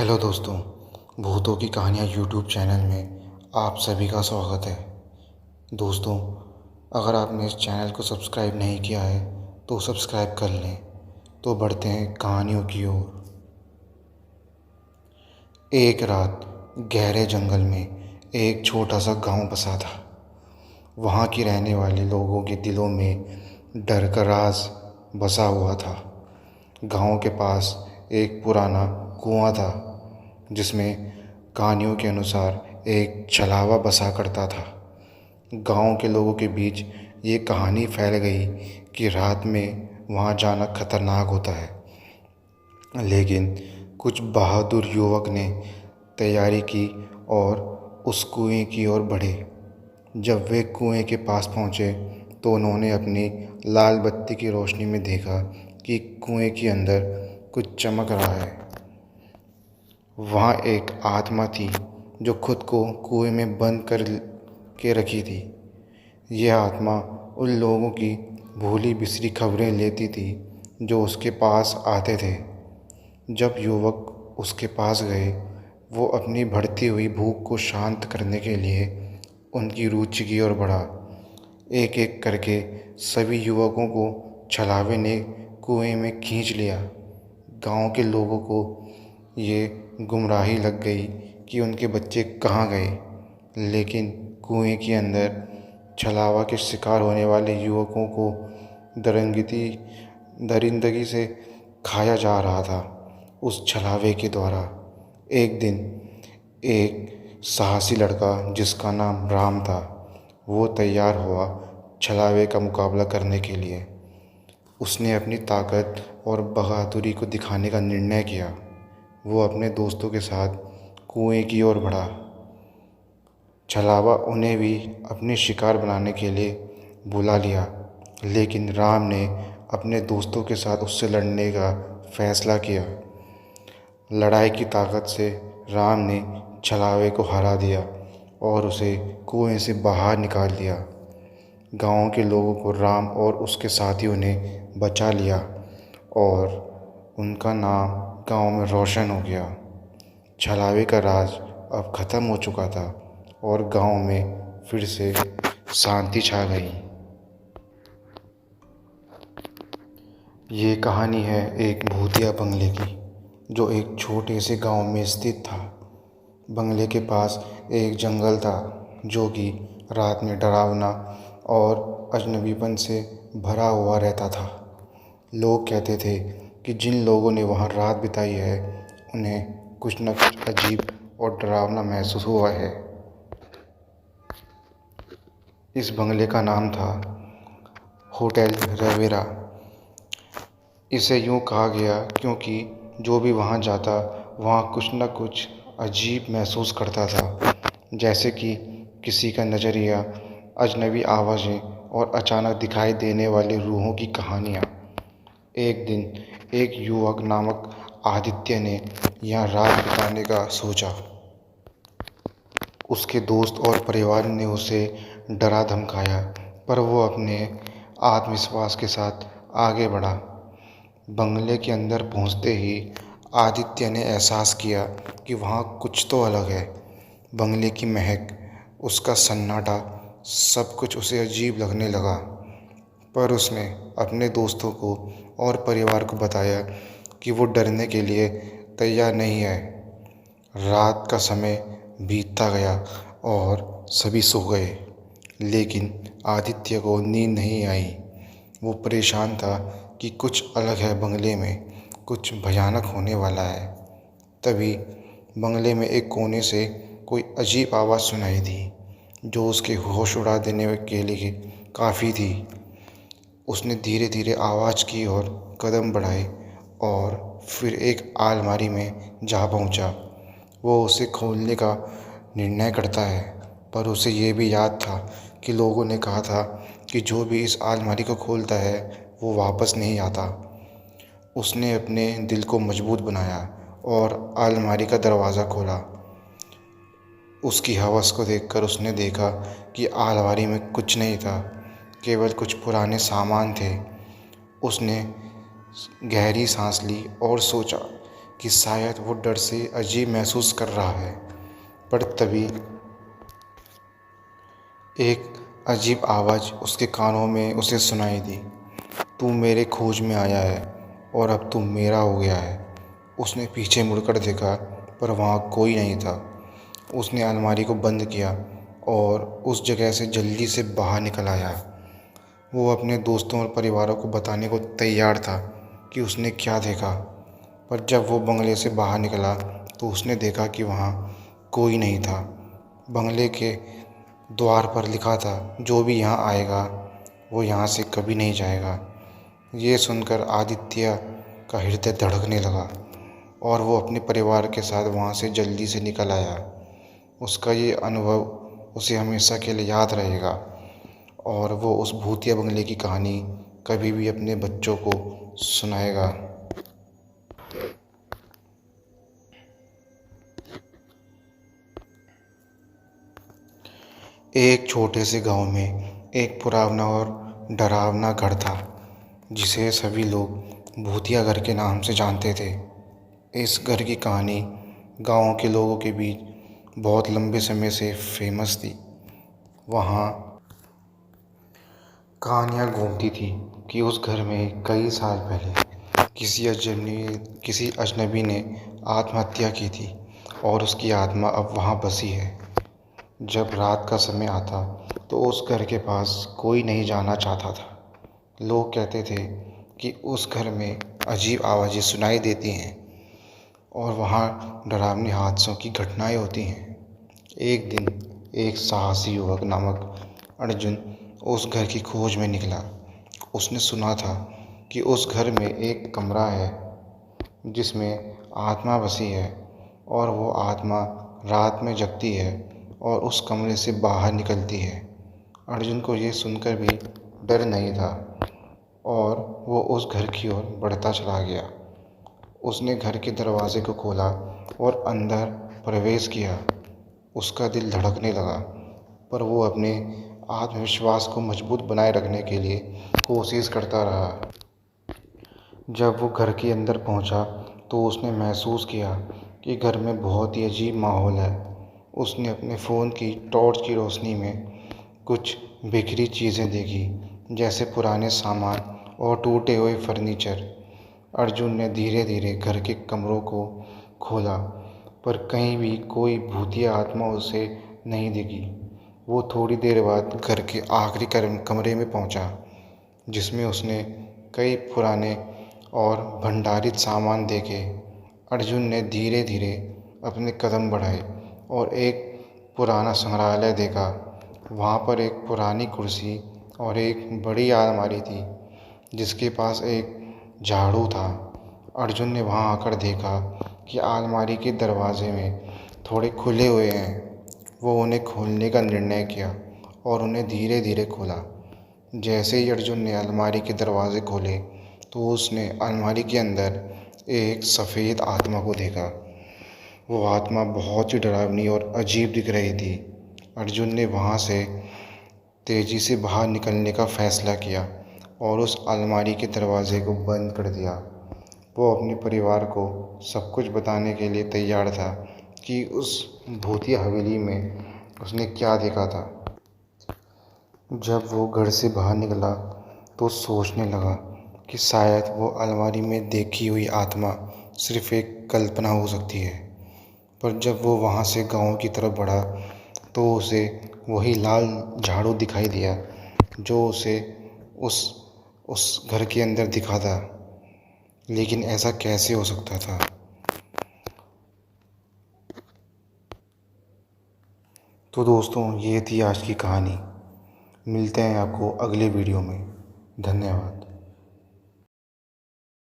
Hello दोस्तों, भूतों की कहानियाँ यूट्यूब चैनल में आप सभी का स्वागत है। दोस्तों, अगर आपने इस चैनल को सब्सक्राइब नहीं किया है तो सब्सक्राइब कर लें। तो बढ़ते हैं कहानियों की ओर। एक रात गहरे जंगल में एक छोटा सा गांव बसा था। वहाँ की रहने वाले लोगों के दिलों में डर का राज बसा हुआ था। गांव के पास एक पुराना कुआं था जिसमें कहानियों के अनुसार एक छलावा बसा करता था। गांव के लोगों के बीच ये कहानी फैल गई कि रात में वहाँ जाना खतरनाक होता है। लेकिन कुछ बहादुर युवक ने तैयारी की और उस कुएं की ओर बढ़े। जब वे कुएं के पास पहुँचे तो उन्होंने अपनी लाल बत्ती की रोशनी में देखा कि कुएं के अंदर कुछ चमक रहा है। वहाँ एक आत्मा थी जो खुद को कुएं में बंद कर के रखी थी। यह आत्मा उन लोगों की भूली बिसरी खबरें लेती थी जो उसके पास आते थे। जब युवक उसके पास गए, वो अपनी बढ़ती हुई भूख को शांत करने के लिए उनकी रुचि की ओर बढ़ा। एक एक करके सभी युवकों को छलावे ने कुएं में खींच लिया। गांव के लोगों को ये गुमराही लग गई कि उनके बच्चे कहाँ गए, लेकिन कुएं के अंदर छलावा के शिकार होने वाले युवकों को दरिंदगी से खाया जा रहा था उस छलावे के द्वारा। एक दिन एक साहसी लड़का जिसका नाम राम था, वो तैयार हुआ छलावे का मुकाबला करने के लिए। उसने अपनी ताकत और बहादुरी को दिखाने का निर्णय किया। वो अपने दोस्तों के साथ कुएं की ओर बढ़ा। छलावा उन्हें भी अपने शिकार बनाने के लिए बुला लिया, लेकिन राम ने अपने दोस्तों के साथ उससे लड़ने का फैसला किया। लड़ाई की ताकत से राम ने छलावे को हरा दिया और उसे कुएं से बाहर निकाल दिया। गांव के लोगों को राम और उसके साथियों ने बचा लिया और उनका नाम गांव में रोशन हो गया। छलावे का राज अब ख़त्म हो चुका था और गांव में फिर से शांति छा गई। ये कहानी है एक भूतिया बंगले की जो एक छोटे से गांव में स्थित था। बंगले के पास एक जंगल था जो कि रात में डरावना और अजनबीपन से भरा हुआ रहता था। लोग कहते थे कि जिन लोगों ने वहाँ रात बिताई है उन्हें कुछ न कुछ अजीब और डरावना महसूस हुआ है। इस बंगले का नाम था होटल रवेरा। इसे यूँ कहा गया क्योंकि जो भी वहाँ जाता वहाँ कुछ न कुछ अजीब महसूस करता था, जैसे कि किसी का नज़रिया, अजनबी आवाज़ें और अचानक दिखाई देने वाली रूहों की कहानियाँ। एक दिन एक युवक नामक आदित्य ने यहाँ रात बिताने का सोचा। उसके दोस्त और परिवार ने उसे डरा धमकाया, पर वो अपने आत्मविश्वास के साथ आगे बढ़ा। बंगले के अंदर पहुंचते ही आदित्य ने एहसास किया कि वहाँ कुछ तो अलग है। बंगले की महक, उसका सन्नाटा, सब कुछ उसे अजीब लगने लगा। पर उसने अपने दोस्तों को और परिवार को बताया कि वो डरने के लिए तैयार नहीं है। रात का समय बीतता गया और सभी सो गए, लेकिन आदित्य को नींद नहीं आई। वो परेशान था कि कुछ अलग है बंगले में, कुछ भयानक होने वाला है। तभी बंगले में एक कोने से कोई अजीब आवाज़ सुनाई दी जो उसके होश उड़ा देने के लिए काफ़ी थी। उसने धीरे धीरे आवाज़ की ओर कदम बढ़ाए और फिर एक अलमारी में जा पहुंचा। वो उसे खोलने का निर्णय करता है, पर उसे ये भी याद था कि लोगों ने कहा था कि जो भी इस अलमारी को खोलता है वो वापस नहीं आता। उसने अपने दिल को मजबूत बनाया और अलमारी का दरवाज़ा खोला। उसकी हवस को देखकर उसने देखा कि अलमारी में कुछ नहीं था, केवल कुछ पुराने सामान थे। उसने गहरी सांस ली और सोचा कि शायद वो डर से अजीब महसूस कर रहा है। पर तभी एक अजीब आवाज़ उसके कानों में उसे सुनाई दी, तू मेरे खोज में आया है और अब तू मेरा हो गया है। उसने पीछे मुड़कर देखा पर वहाँ कोई नहीं था। उसने अलमारी को बंद किया और उस जगह से जल्दी से बाहर निकल आया। वो अपने दोस्तों और परिवारों को बताने को तैयार था कि उसने क्या देखा। पर जब वो बंगले से बाहर निकला तो उसने देखा कि वहाँ कोई नहीं था। बंगले के द्वार पर लिखा था, जो भी यहाँ आएगा वो यहाँ से कभी नहीं जाएगा। ये सुनकर आदित्य का हृदय धड़कने लगा और वो अपने परिवार के साथ वहाँ से जल्दी से निकल आया। उसका ये अनुभव उसे हमेशा के लिए याद रहेगा और वो उस भूतिया बंगले की कहानी कभी भी अपने बच्चों को सुनाएगा। एक छोटे से गांव में एक पुराना और डरावना घर था, जिसे सभी लोग भूतिया घर के नाम से जानते थे। इस घर की कहानी गांव के लोगों के बीच बहुत लंबे समय से फेमस थी। वहाँ कहानियाँ घूमती थी कि उस घर में कई साल पहले किसी अजनबी ने आत्महत्या की थी और उसकी आत्मा अब वहाँ बसी है। जब रात का समय आता तो उस घर के पास कोई नहीं जाना चाहता था। लोग कहते थे कि उस घर में अजीब आवाज़ें सुनाई देती हैं और वहाँ डरावने हादसों की घटनाएं होती हैं। एक दिन एक साहसी युवक नामक अर्जुन उस घर की खोज में निकला। उसने सुना था कि उस घर में एक कमरा है जिसमें आत्मा बसी है और वो आत्मा रात में जगती है और उस कमरे से बाहर निकलती है। अर्जुन को ये सुनकर भी डर नहीं था और वो उस घर की ओर बढ़ता चला गया। उसने घर के दरवाजे को खोला और अंदर प्रवेश किया। उसका दिल धड़कने लगा, पर वो अपने आत्मविश्वास को मजबूत बनाए रखने के लिए कोशिश करता रहा। जब वो घर के अंदर पहुंचा तो उसने महसूस किया कि घर में बहुत ही अजीब माहौल है। उसने अपने फ़ोन की टॉर्च की रोशनी में कुछ बिखरी चीज़ें देखी, जैसे पुराने सामान और टूटे हुए फर्नीचर। अर्जुन ने धीरे धीरे घर के कमरों को खोला, पर कहीं भी कोई भूतिया आत्मा उसे नहीं दिखी। वो थोड़ी देर बाद घर के आखिरी कमरे में पहुंचा, जिसमें उसने कई पुराने और भंडारित सामान देखे। अर्जुन ने धीरे धीरे अपने कदम बढ़ाए और एक पुराना संग्रहालय देखा। वहाँ पर एक पुरानी कुर्सी और एक बड़ी अलमारी थी, जिसके पास एक झाड़ू था। अर्जुन ने वहाँ आकर देखा कि अलमारी के दरवाजे में थोड़े खुले हुए हैं। वो उन्हें खोलने का निर्णय किया और उन्हें धीरे धीरे खोला। जैसे ही अर्जुन ने अलमारी के दरवाजे खोले तो उसने अलमारी के अंदर एक सफ़ेद आत्मा को देखा। वो आत्मा बहुत ही डरावनी और अजीब दिख रही थी। अर्जुन ने वहाँ से तेज़ी से बाहर निकलने का फ़ैसला किया और उस अलमारी के दरवाज़े को बंद कर दिया। वो अपने परिवार को सब कुछ बताने के लिए तैयार था कि उस भूतिया हवेली में उसने क्या देखा था। जब वो घर से बाहर निकला तो सोचने लगा कि शायद वो अलमारी में देखी हुई आत्मा सिर्फ़ एक कल्पना हो सकती है। पर जब वो वहाँ से गांव की तरफ बढ़ा तो उसे वही लाल झाड़ू दिखाई दिया, जो उसे उस घर के अंदर दिखा था। लेकिन ऐसा कैसे हो सकता था? तो दोस्तों, ये थी आज की कहानी। मिलते हैं आपको अगले वीडियो में। धन्यवाद।